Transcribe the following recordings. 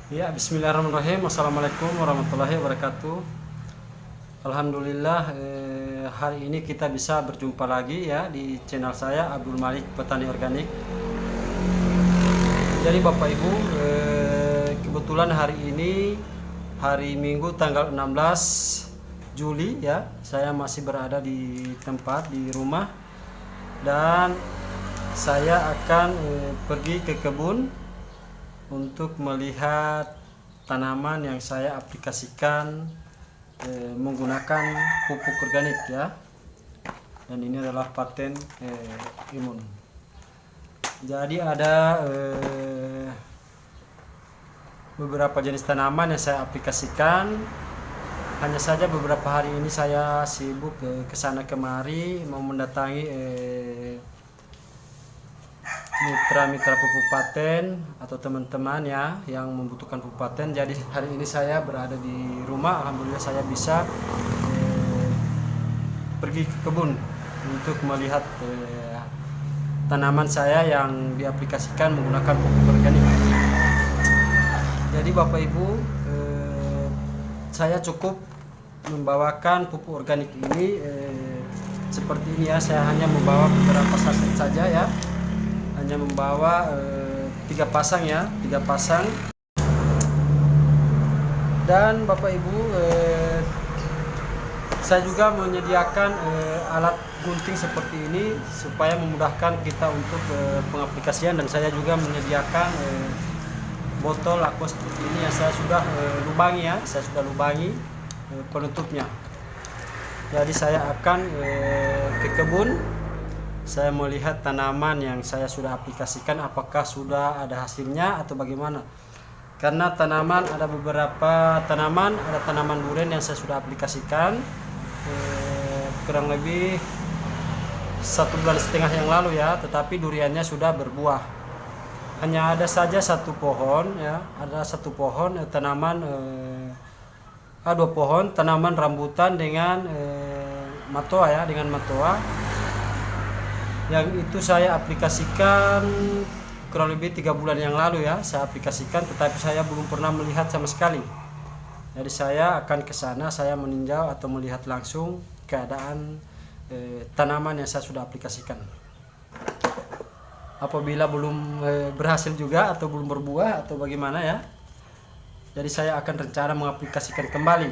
Ya, bismillahirrahmanirrahim. Assalamualaikum warahmatullahi wabarakatuh. Alhamdulillah, hari ini kita bisa berjumpa lagi ya di channel saya Abdul Malik Petani Organik. Jadi Bapak Ibu, kebetulan hari ini hari Minggu tanggal 16 Juli ya, saya masih berada di tempat di rumah dan saya akan pergi ke kebun untuk melihat tanaman yang saya aplikasikan menggunakan pupuk organik ya, dan ini adalah paten imun. Jadi ada beberapa jenis tanaman yang saya aplikasikan. Hanya saja beberapa hari ini saya sibuk ke sana kemari mau mendatangi mitra-mitra pupuk paten atau teman-teman ya yang membutuhkan pupuk paten. Jadi hari ini saya berada di rumah. Alhamdulillah saya bisa pergi ke kebun untuk melihat tanaman saya yang diaplikasikan menggunakan pupuk organik. Jadi Bapak Ibu, saya cukup membawakan pupuk organik ini seperti ini ya. Saya hanya membawa beberapa saset saja ya, hanya membawa 3 pasang ya, 3 pasang. Dan Bapak Ibu, saya juga menyediakan alat gunting seperti ini supaya memudahkan kita untuk pengaplikasian, dan saya juga menyediakan botol aqua seperti ini yang saya sudah lubangi ya, saya sudah lubangi penutupnya. Jadi saya akan ke kebun. Saya melihat tanaman yang saya sudah aplikasikan apakah sudah ada hasilnya atau bagaimana. Karena tanaman ada beberapa tanaman, ada tanaman durian yang saya sudah aplikasikan kurang lebih 1,5 bulan yang lalu ya, tetapi duriannya sudah berbuah. Hanya ada saja satu pohon ya, ada satu pohon tanaman dua pohon tanaman rambutan dengan matoa ya, dengan matoa. Yang itu saya aplikasikan kurang lebih 3 bulan yang lalu ya, saya aplikasikan, tetapi saya belum pernah melihat sama sekali. Jadi saya akan ke sana, saya meninjau atau melihat langsung keadaan tanaman yang saya sudah aplikasikan. Apabila belum berhasil juga atau belum berbuah atau bagaimana ya, jadi saya akan rencana mengaplikasikan kembali.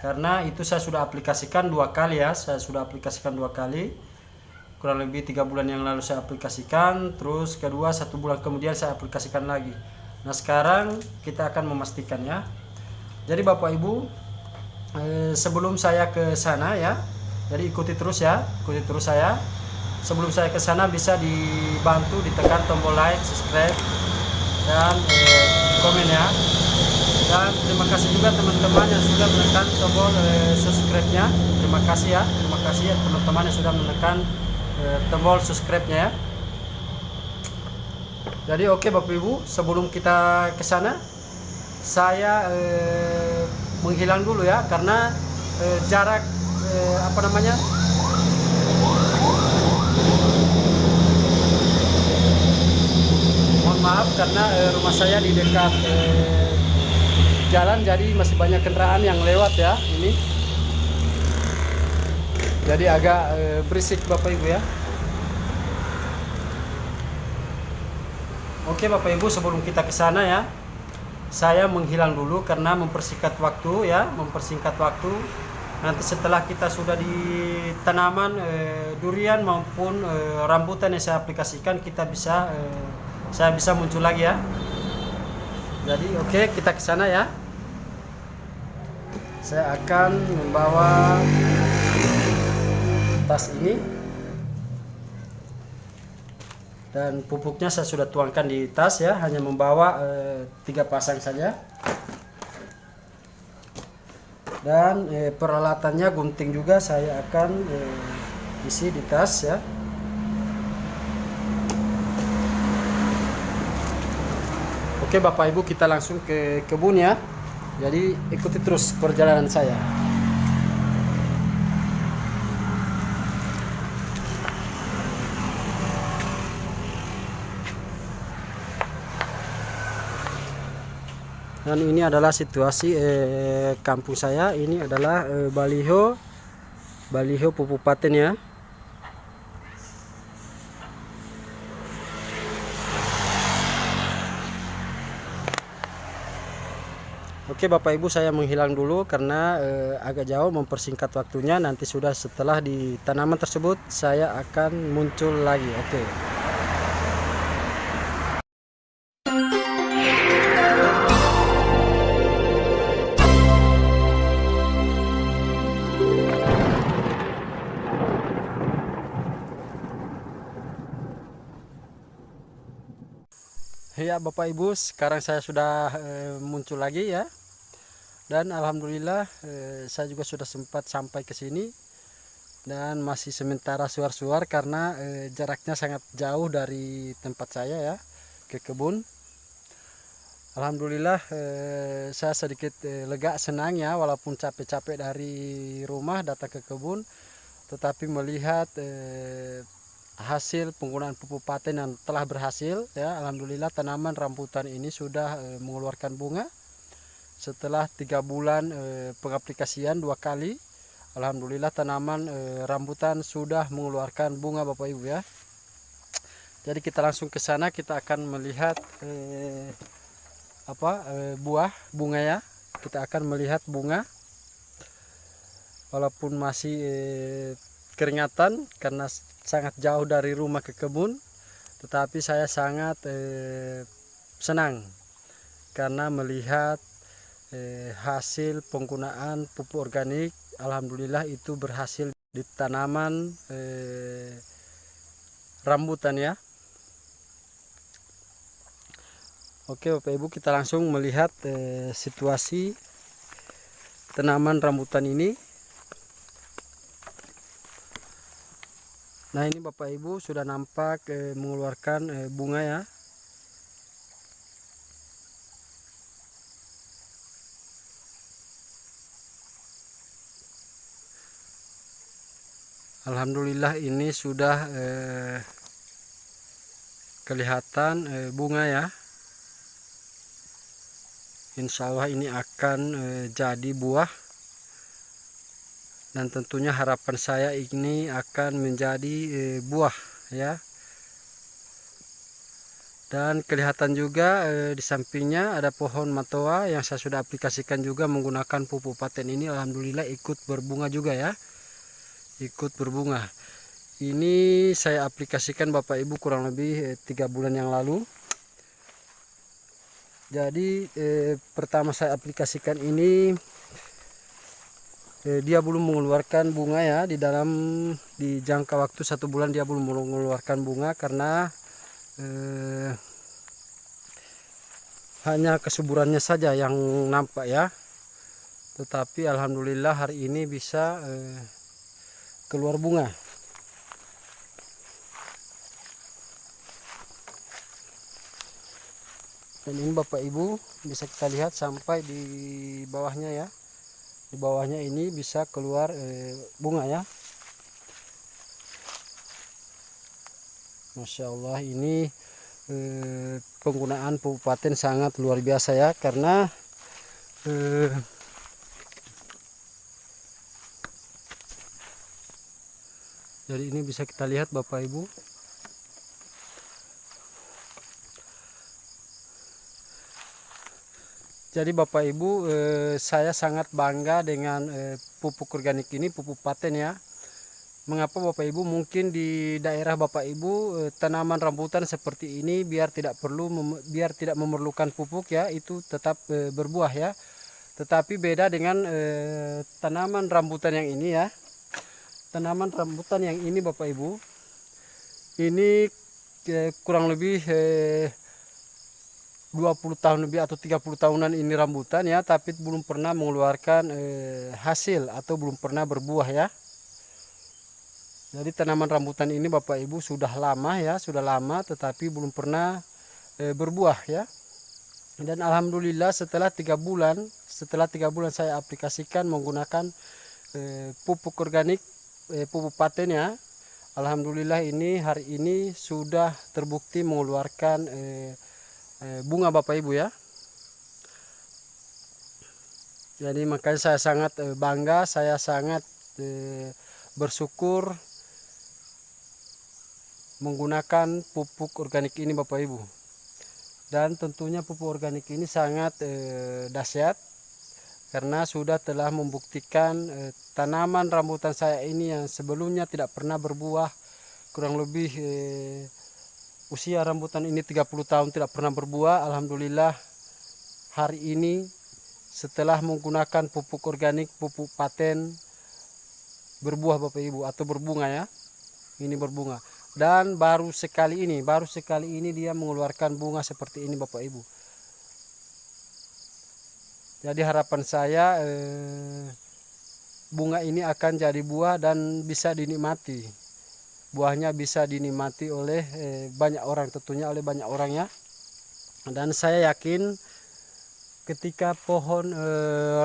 Karena itu saya sudah aplikasikan 2 kali ya, saya sudah aplikasikan 2 kali. Kurang lebih 3 bulan yang lalu saya aplikasikan, terus kedua 1 bulan kemudian saya aplikasikan lagi. Nah sekarang kita akan memastikan ya. Jadi Bapak Ibu, sebelum saya ke sana ya, jadi ikuti terus ya, ikuti terus saya. Sebelum saya ke sana bisa dibantu ditekan tombol like, subscribe, dan komen ya. Dan terima kasih juga teman-teman yang sudah menekan tombol subscribe-nya. Terima kasih ya, terima kasih ya teman-teman yang sudah menekan tombol subscribe-nya ya. Jadi oke Bapak Ibu, sebelum kita ke sana saya menghilang dulu ya, karena jarak mohon maaf karena rumah saya di dekat jalan, jadi masih banyak kendaraan yang lewat ya ini. Jadi agak berisik Bapak Ibu ya. Oke Bapak Ibu, sebelum kita ke sana ya, saya menghilang dulu karena mempersingkat waktu ya, mempersingkat waktu. Nanti setelah kita sudah di tanaman durian maupun rambutan yang saya aplikasikan, saya bisa muncul lagi ya. Jadi oke, kita ke sana ya. Saya akan membawa tas ini, dan pupuknya saya sudah tuangkan di tas ya, hanya membawa 3 pasang saja. Dan peralatannya gunting juga saya akan isi di tas ya. Oke Bapak Ibu, kita langsung ke kebun ya. Jadi ikuti terus perjalanan saya. Dan ini adalah situasi kampung saya. Ini adalah baliho pupuk paten ya. Oke Bapak Ibu, saya menghilang dulu karena agak jauh, mempersingkat waktunya. Nanti sudah setelah di tanaman tersebut saya akan muncul lagi. Oke. Ya Bapak Ibu, sekarang saya sudah muncul lagi ya. Dan alhamdulillah saya juga sudah sempat sampai ke sini dan masih sementara suar-suar karena jaraknya sangat jauh dari tempat saya ya ke kebun. Alhamdulillah saya sedikit lega, senang ya, walaupun capek-capek dari rumah datang ke kebun, tetapi melihat hasil penggunaan pupuk paten yang telah berhasil ya. Alhamdulillah tanaman rambutan ini sudah mengeluarkan bunga setelah 3 bulan pengaplikasian 2 kali. Alhamdulillah tanaman rambutan sudah mengeluarkan bunga Bapak Ibu ya. Jadi kita langsung ke sana, kita akan melihat buah bunga ya. Kita akan melihat bunga walaupun masih keringatan karena sangat jauh dari rumah ke kebun, tetapi saya sangat senang karena melihat hasil penggunaan pupuk organik. Alhamdulillah itu berhasil di tanaman rambutan ya. Oke Bapak Ibu, kita langsung melihat situasi tanaman rambutan ini. Nah ini Bapak Ibu sudah nampak mengeluarkan bunga ya. Alhamdulillah ini sudah kelihatan bunga ya. Insya Allah ini akan jadi buah, dan tentunya harapan saya ini akan menjadi buah ya. Dan kelihatan juga di sampingnya ada pohon matoa yang saya sudah aplikasikan juga menggunakan pupuk paten ini. Alhamdulillah ikut berbunga juga ya, ikut berbunga. Ini saya aplikasikan Bapak Ibu kurang lebih 3 bulan yang lalu. Jadi pertama saya aplikasikan ini dia belum mengeluarkan bunga ya. Di jangka waktu 1 bulan dia belum mengeluarkan bunga karena hanya kesuburannya saja yang nampak ya. Tetapi alhamdulillah hari ini bisa keluar bunga. Dan ini Bapak Ibu bisa kita lihat sampai di bawahnya ya. Di bawahnya ini bisa keluar bunga ya. Masya Allah, ini penggunaan pupuk paten sangat luar biasa ya, karena jadi ini bisa kita lihat Bapak Ibu. Jadi Bapak Ibu, saya sangat bangga dengan pupuk organik ini, pupuk paten ya. Mengapa Bapak Ibu? Mungkin di daerah Bapak Ibu tanaman rambutan seperti ini biar tidak memerlukan pupuk ya, itu tetap berbuah ya. Tetapi beda dengan tanaman rambutan yang ini ya. Tanaman rambutan yang ini Bapak Ibu, ini kurang lebih 20 tahun lebih atau 30 tahunan ini rambutan ya, tapi belum pernah mengeluarkan hasil atau belum pernah berbuah ya. Jadi tanaman rambutan ini Bapak Ibu sudah lama ya, sudah lama tetapi belum pernah berbuah ya. Dan alhamdulillah setelah 3 bulan saya aplikasikan menggunakan pupuk organik, pupuk paten ya. Alhamdulillah ini hari ini sudah terbukti mengeluarkan bunga Bapak Ibu ya. Jadi makanya saya sangat bangga, saya sangat bersyukur menggunakan pupuk organik ini Bapak Ibu. Dan tentunya pupuk organik ini sangat dahsyat karena sudah telah membuktikan tanaman rambutan saya ini yang sebelumnya tidak pernah berbuah, kurang lebih usia rambutan ini 30 tahun tidak pernah berbuah. Alhamdulillah hari ini setelah menggunakan pupuk organik, pupuk paten, berbuah Bapak Ibu, atau berbunga ya. Ini berbunga. Dan baru sekali ini dia mengeluarkan bunga seperti ini Bapak Ibu. Jadi harapan saya bunga ini akan jadi buah dan bisa dinikmati. Buahnya bisa dinikmati oleh banyak orang, tentunya oleh banyak orang ya. Dan saya yakin ketika pohon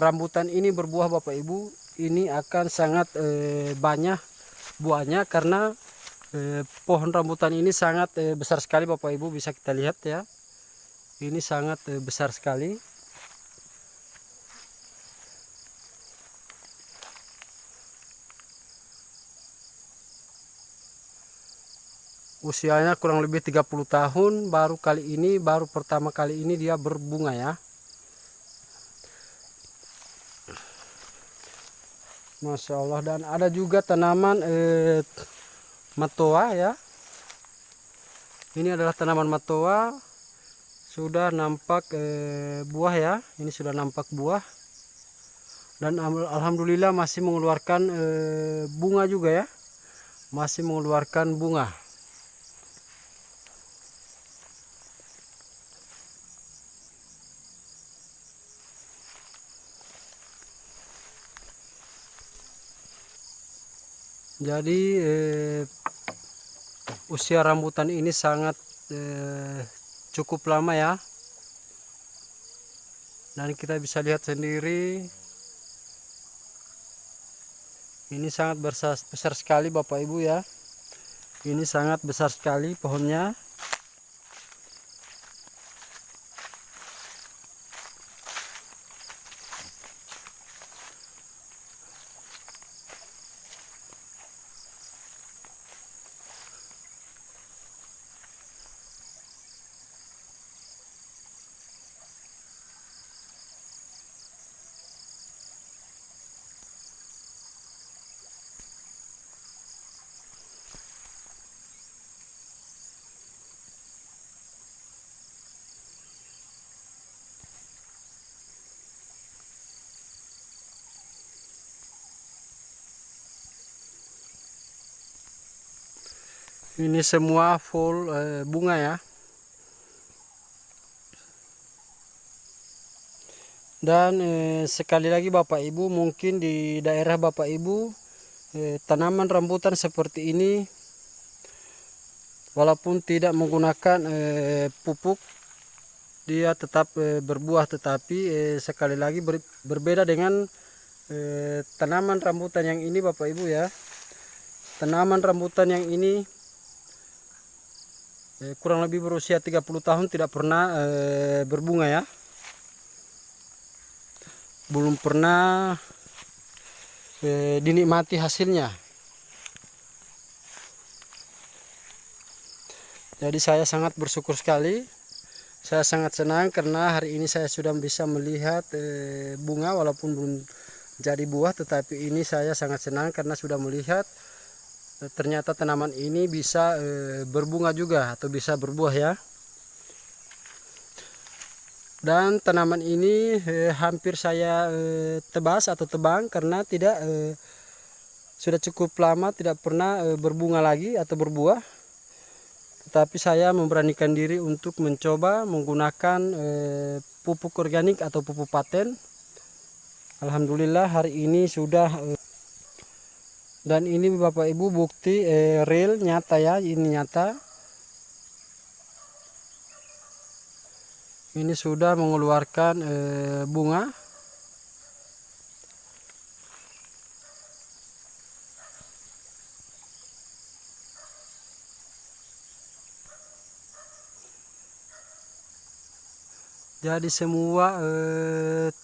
rambutan ini berbuah Bapak Ibu, ini akan sangat banyak buahnya karena pohon rambutan ini sangat besar sekali Bapak Ibu, bisa kita lihat ya. Ini sangat besar sekali. Usianya kurang lebih 30 tahun, baru pertama kali ini dia berbunga ya. Masya Allah. Dan ada juga tanaman matoa ya. Ini adalah tanaman matoa, sudah nampak buah ya. Ini sudah nampak buah dan alhamdulillah masih mengeluarkan bunga juga ya, masih mengeluarkan bunga. Jadi usia rambutan ini sangat cukup lama ya, dan kita bisa lihat sendiri ini sangat besar sekali Bapak Ibu ya. Ini sangat besar sekali pohonnya. Ini semua full bunga ya. Dan sekali lagi Bapak Ibu, mungkin di daerah Bapak Ibu tanaman rambutan seperti ini walaupun tidak menggunakan pupuk, dia tetap berbuah. Tetapi sekali lagi berbeda dengan tanaman rambutan yang ini Bapak Ibu ya. Tanaman rambutan yang ini kurang lebih berusia 30 tahun tidak pernah berbunga ya. Belum pernah dinikmati hasilnya. Jadi saya sangat bersyukur sekali. Saya sangat senang karena hari ini saya sudah bisa melihat bunga walaupun belum jadi buah, tetapi ini saya sangat senang karena sudah melihat ternyata tanaman ini bisa berbunga juga atau bisa berbuah ya. Dan tanaman ini hampir saya tebas atau tebang karena tidak sudah cukup lama tidak pernah berbunga lagi atau berbuah. Tetapi saya memberanikan diri untuk mencoba menggunakan pupuk organik atau pupuk paten. Alhamdulillah hari ini sudah dan ini Bapak Ibu bukti real nyata ya, ini nyata. Ini sudah mengeluarkan bunga. Jadi semua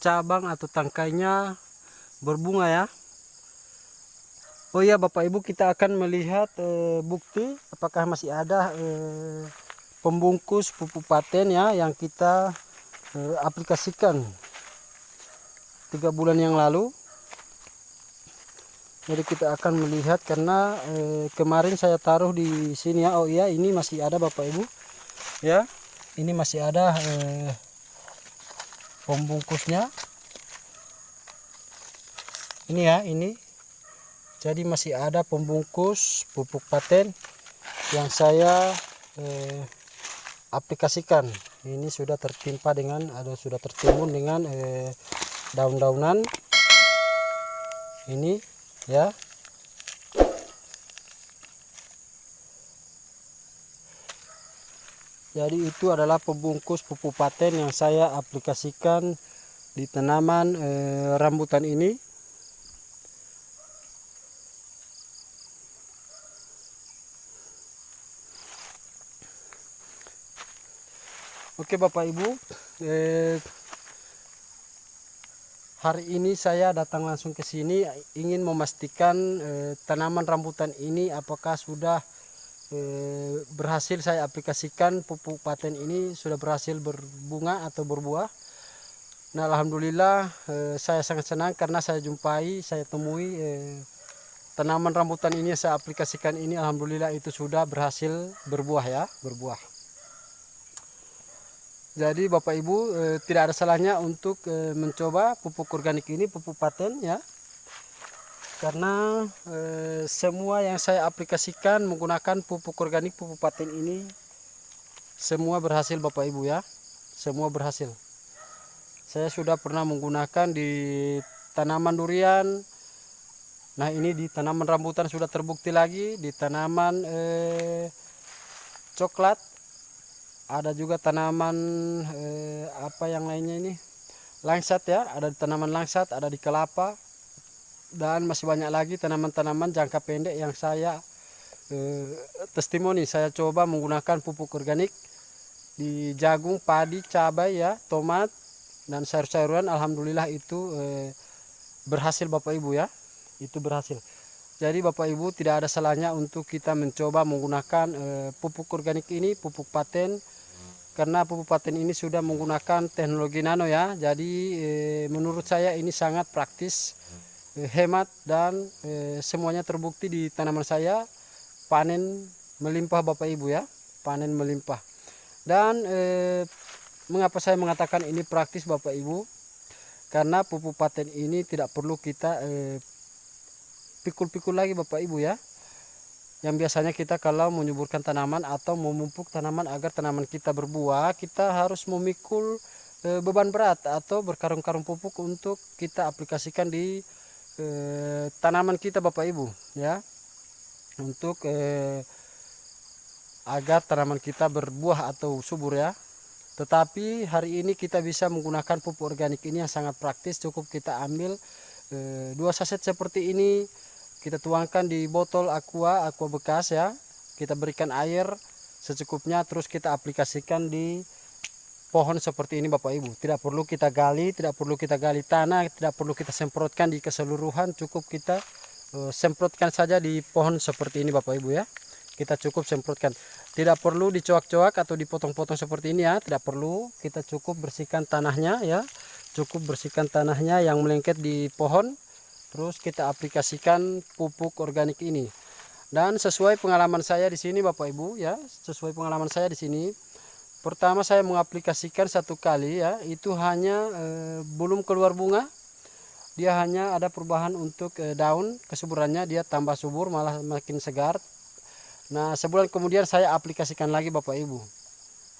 cabang atau tangkainya berbunga ya. Oh iya Bapak Ibu, kita akan melihat bukti apakah masih ada pembungkus pupuk paten ya yang kita aplikasikan 3 bulan yang lalu. Jadi kita akan melihat karena kemarin saya taruh di sini ya. Oh iya, ini masih ada Bapak Ibu ya. Ini masih ada pembungkusnya. Ini ya, ini. Jadi masih ada pembungkus pupuk paten yang saya aplikasikan. Ini sudah tertimpa dengan sudah tertimbun dengan daun-daunan. Ini ya. Jadi itu adalah pembungkus pupuk paten yang saya aplikasikan di tanaman rambutan ini. Oke Bapak Ibu, hari ini saya datang langsung ke sini ingin memastikan tanaman rambutan ini apakah sudah berhasil saya aplikasikan pupuk paten ini, sudah berhasil berbunga atau berbuah. Nah alhamdulillah saya sangat senang karena saya temui tanaman rambutan ini yang saya aplikasikan ini, alhamdulillah itu sudah berhasil berbuah ya, berbuah. Jadi Bapak Ibu tidak ada salahnya untuk mencoba pupuk organik ini, pupuk paten ya. Karena semua yang saya aplikasikan menggunakan pupuk organik, pupuk paten ini semua berhasil Bapak Ibu ya. Semua berhasil. Saya sudah pernah menggunakan di tanaman durian. Nah ini di tanaman rambutan sudah terbukti lagi, di tanaman coklat. Ada juga tanaman apa yang lainnya ini, langsat ya, ada di tanaman langsat, ada di kelapa, dan masih banyak lagi tanaman-tanaman jangka pendek yang saya testimoni. Saya coba menggunakan pupuk organik di jagung, padi, cabai ya, tomat, dan sayur-sayuran. Alhamdulillah itu berhasil Bapak Ibu ya, itu berhasil. Jadi Bapak Ibu tidak ada salahnya untuk kita mencoba menggunakan pupuk organik ini, pupuk paten. Karena pupuk paten ini sudah menggunakan teknologi nano ya. Jadi menurut saya ini sangat praktis, hemat, dan semuanya terbukti di tanaman saya. Panen melimpah Bapak Ibu ya, panen melimpah. Dan mengapa saya mengatakan ini praktis Bapak Ibu? Karena pupuk paten ini tidak perlu kita pikul-pikul lagi Bapak Ibu ya. Yang biasanya kita kalau menyuburkan tanaman atau memupuk tanaman agar tanaman kita berbuah, kita harus memikul beban berat atau berkarung-karung pupuk untuk kita aplikasikan di tanaman kita Bapak Ibu ya. Untuk agar tanaman kita berbuah atau subur ya. Tetapi hari ini kita bisa menggunakan pupuk organik ini yang sangat praktis. Cukup kita ambil 2 saset seperti ini, kita tuangkan di botol aqua bekas ya, kita berikan air secukupnya, terus kita aplikasikan di pohon seperti ini Bapak Ibu. Tidak perlu kita gali, tidak perlu kita gali tanah, tidak perlu kita semprotkan di keseluruhan, cukup kita semprotkan saja di pohon seperti ini Bapak Ibu ya. Kita cukup semprotkan, tidak perlu dicoak-coak atau dipotong-potong seperti ini ya, tidak perlu. Kita cukup bersihkan tanahnya ya, cukup bersihkan tanahnya yang melengket di pohon. Terus kita aplikasikan pupuk organik ini. Dan sesuai pengalaman saya di sini Bapak Ibu ya, sesuai pengalaman saya di sini. Pertama saya mengaplikasikan 1 kali ya, itu hanya belum keluar bunga. Dia hanya ada perubahan untuk daun, kesuburannya dia tambah subur, malah makin segar. Nah, sebulan kemudian saya aplikasikan lagi Bapak Ibu.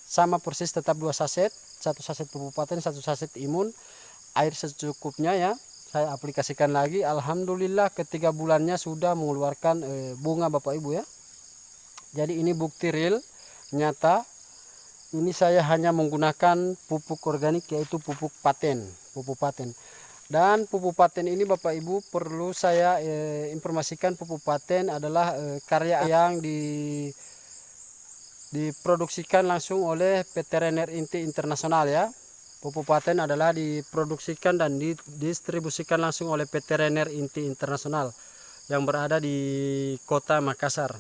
Sama persis, tetap 2 saset, 1 saset pupuk paten, 1 saset imun, air secukupnya ya. Saya aplikasikan lagi, alhamdulillah ketiga bulannya sudah mengeluarkan bunga Bapak Ibu ya. Jadi ini bukti real, nyata. Ini saya hanya menggunakan pupuk organik yaitu pupuk paten, pupuk paten. Dan pupuk paten ini Bapak Ibu perlu saya informasikan, pupuk paten adalah karya yang diproduksikan langsung oleh PT Renner Inti Internasional ya. Pupuk paten adalah diproduksikan dan didistribusikan langsung oleh PT Renner Inti Internasional yang berada di kota Makassar.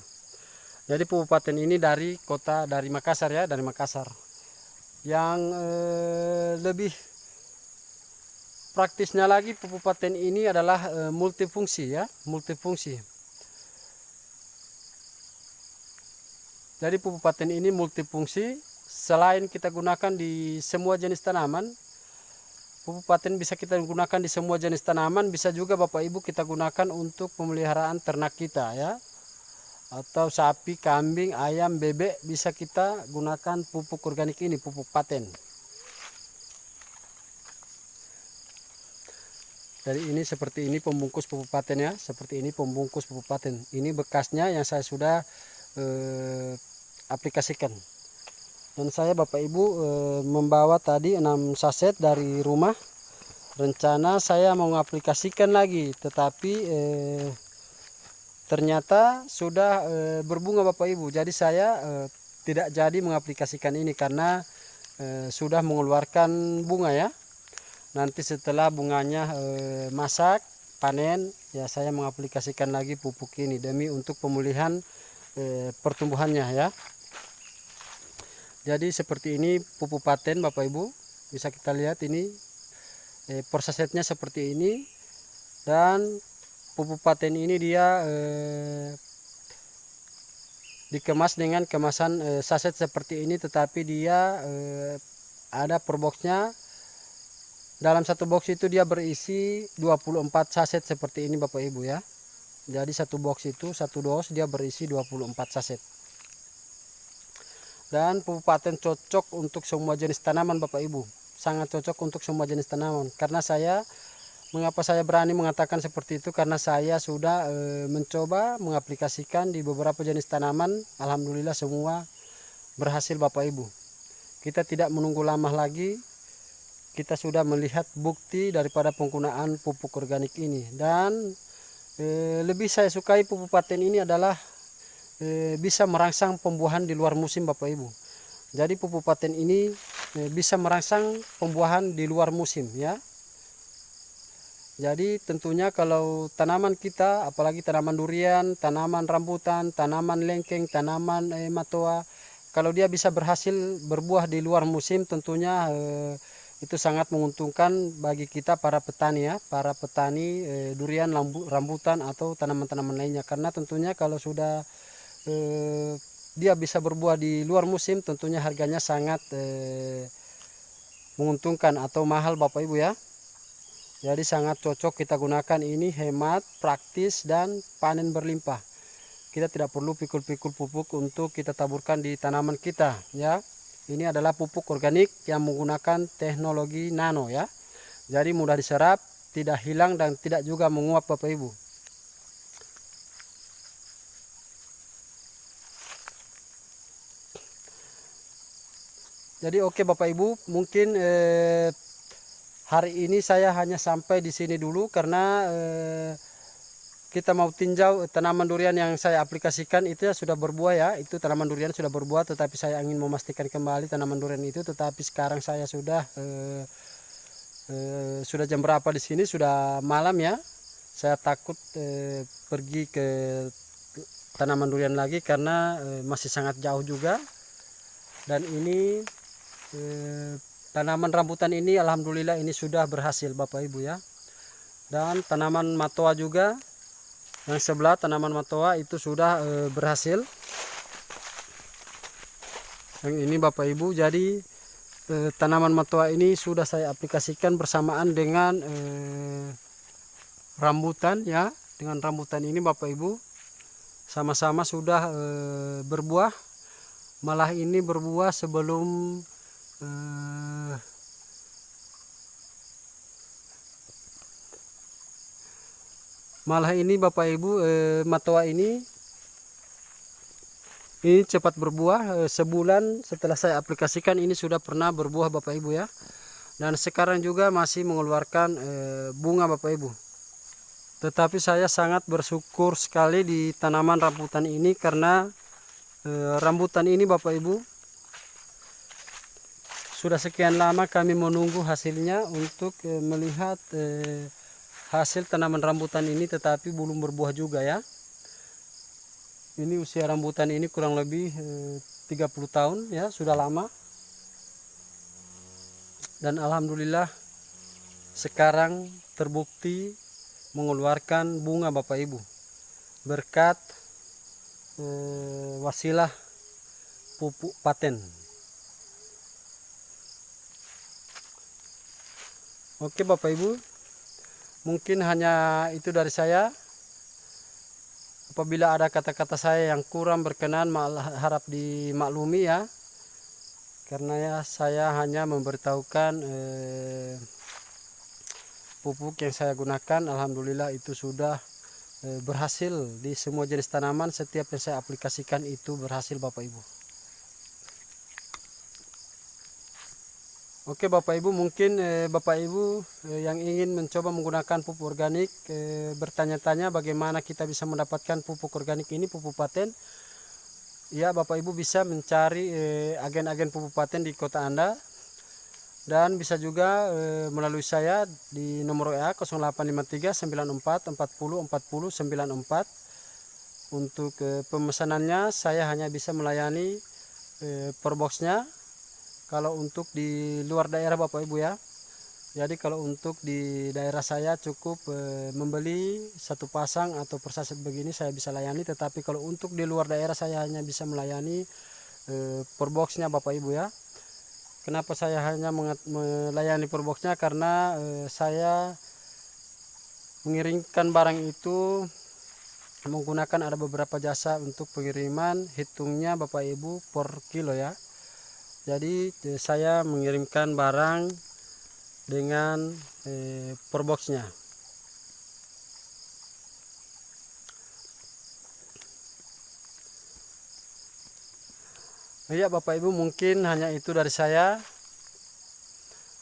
Jadi pupuk paten ini dari Makassar ya, dari Makassar. Yang lebih praktisnya lagi, pupuk paten ini adalah multifungsi ya, multifungsi. Jadi pupuk paten ini multifungsi. Selain kita gunakan di semua jenis tanaman, pupuk paten bisa kita gunakan di semua jenis tanaman, bisa juga Bapak Ibu kita gunakan untuk pemeliharaan ternak kita ya. Atau sapi, kambing, ayam, bebek, bisa kita gunakan pupuk organik ini, pupuk paten. Jadi ini seperti ini pembungkus pupuk paten ya, seperti ini pembungkus pupuk paten. Ini bekasnya yang saya sudah aplikasikan. Dan saya Bapak Ibu membawa tadi 6 saset dari rumah. Rencana saya mau mengaplikasikan lagi, tetapi ternyata sudah berbunga Bapak Ibu. Jadi saya tidak jadi mengaplikasikan ini karena sudah mengeluarkan bunga ya. Nanti setelah bunganya masak, panen, ya saya mengaplikasikan lagi pupuk ini demi untuk pemulihan pertumbuhannya ya. Jadi seperti ini pupuk paten Bapak Ibu, bisa kita lihat ini prosesnya seperti ini. Dan pupuk paten ini dia dikemas dengan kemasan saset seperti ini, tetapi dia ada per boxnya. Dalam satu box itu dia berisi 24 saset seperti ini Bapak Ibu ya. Jadi satu box itu, satu dos dia berisi 24 saset. Dan pupuk paten cocok untuk semua jenis tanaman Bapak Ibu. Sangat cocok untuk semua jenis tanaman. Karena mengapa saya berani mengatakan seperti itu? Karena saya sudah mencoba mengaplikasikan di beberapa jenis tanaman. Alhamdulillah semua berhasil Bapak Ibu. Kita tidak menunggu lama lagi. Kita sudah melihat bukti daripada penggunaan pupuk organik ini. Dan lebih saya sukai pupuk paten ini adalah bisa merangsang pembuahan di luar musim Bapak Ibu. Jadi pupuk paten ini bisa merangsang pembuahan di luar musim ya. Jadi tentunya kalau tanaman kita, apalagi tanaman durian, tanaman rambutan, tanaman lengkeng, tanaman matoa, kalau dia bisa berhasil berbuah di luar musim, tentunya itu sangat menguntungkan bagi kita para petani ya, para petani durian, rambutan atau tanaman-tanaman lainnya. Karena tentunya kalau sudah dia bisa berbuah di luar musim, tentunya harganya sangat menguntungkan atau mahal Bapak Ibu ya. Jadi sangat cocok kita gunakan ini, hemat, praktis, dan panen berlimpah. Kita tidak perlu pikul-pikul pupuk untuk kita taburkan di tanaman kita ya. Ini adalah pupuk organik yang menggunakan teknologi nano ya. Jadi mudah diserap, tidak hilang dan tidak juga menguap Bapak Ibu. Jadi oke Bapak Ibu, mungkin hari ini saya hanya sampai di sini dulu karena kita mau tinjau tanaman durian yang saya aplikasikan itu ya sudah berbuah ya. Itu tanaman durian sudah berbuah, tetapi saya ingin memastikan kembali tanaman durian itu. Tetapi sekarang saya sudah jam berapa di sini? Sudah malam ya. Saya takut pergi ke tanaman durian lagi karena masih sangat jauh juga. Dan ini tanaman rambutan ini alhamdulillah ini sudah berhasil Bapak Ibu ya. Dan tanaman matoa juga, yang sebelah tanaman matoa itu sudah berhasil. Yang ini Bapak Ibu, jadi tanaman matoa ini sudah saya aplikasikan bersamaan dengan rambutan ya. Dengan rambutan ini Bapak Ibu sama-sama sudah berbuah. Malah ini berbuah sebelum malah ini Bapak Ibu matoa ini cepat berbuah. Sebulan setelah saya aplikasikan ini sudah pernah berbuah Bapak Ibu ya. Dan sekarang juga masih mengeluarkan bunga Bapak Ibu. Tetapi saya sangat bersyukur sekali di tanaman rambutan ini karena rambutan ini Bapak Ibu Sudah sekian lama kami menunggu hasilnya untuk melihat hasil tanaman rambutan ini, tetapi belum berbuah juga ya. Ini usia rambutan ini kurang lebih 30 tahun ya, sudah lama. Dan alhamdulillah sekarang terbukti mengeluarkan bunga Bapak Ibu berkat wasilah pupuk paten. Oke Bapak Ibu, mungkin hanya itu dari saya. Apabila ada kata-kata saya yang kurang berkenan, harap dimaklumi ya. Karena ya saya hanya memberitahukan pupuk yang saya gunakan. Alhamdulillah itu sudah berhasil di semua jenis tanaman. Setiap yang saya aplikasikan itu berhasil Bapak Ibu. Oke Bapak Ibu, mungkin Bapak Ibu yang ingin mencoba menggunakan pupuk organik bertanya-tanya bagaimana kita bisa mendapatkan pupuk organik ini, pupuk paten. Ya Bapak Ibu bisa mencari agen-agen pupuk paten di kota Anda, dan bisa juga melalui saya di nomor WA 0853 94 40 40 94. Untuk pemesanannya saya hanya bisa melayani per boxnya. Kalau untuk di luar daerah Bapak Ibu ya, jadi kalau untuk di daerah saya cukup membeli satu pasang atau per saset begini saya bisa layani. Tetapi kalau untuk di luar daerah saya hanya bisa melayani per boxnya Bapak Ibu ya. Kenapa saya hanya melayani per boxnya? Karena saya mengirimkan barang itu menggunakan ada beberapa jasa untuk pengiriman, hitungnya Bapak Ibu per kilo ya. Jadi saya mengirimkan barang dengan per boxnya. Ya Bapak Ibu, mungkin hanya itu dari saya.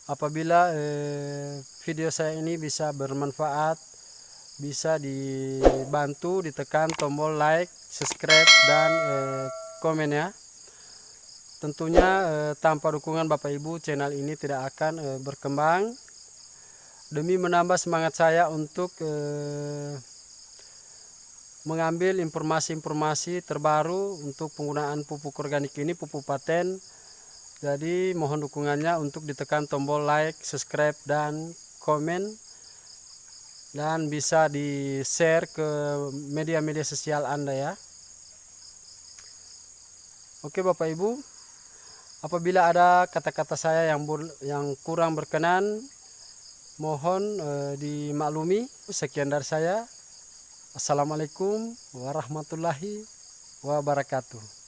Apabila video saya ini bisa bermanfaat, bisa dibantu ditekan tombol like, subscribe, dan komen ya. Tentunya tanpa dukungan Bapak Ibu channel ini tidak akan berkembang. Demi menambah semangat saya untuk mengambil informasi-informasi terbaru untuk penggunaan pupuk organik ini, pupuk paten. Jadi mohon dukungannya untuk ditekan tombol like, subscribe, dan komen. Dan bisa di-share ke media-media sosial Anda ya. Oke Bapak Ibu, apabila ada kata-kata saya yang kurang berkenan, mohon dimaklumi. Sekian dari saya. Assalamualaikum warahmatullahi wabarakatuh.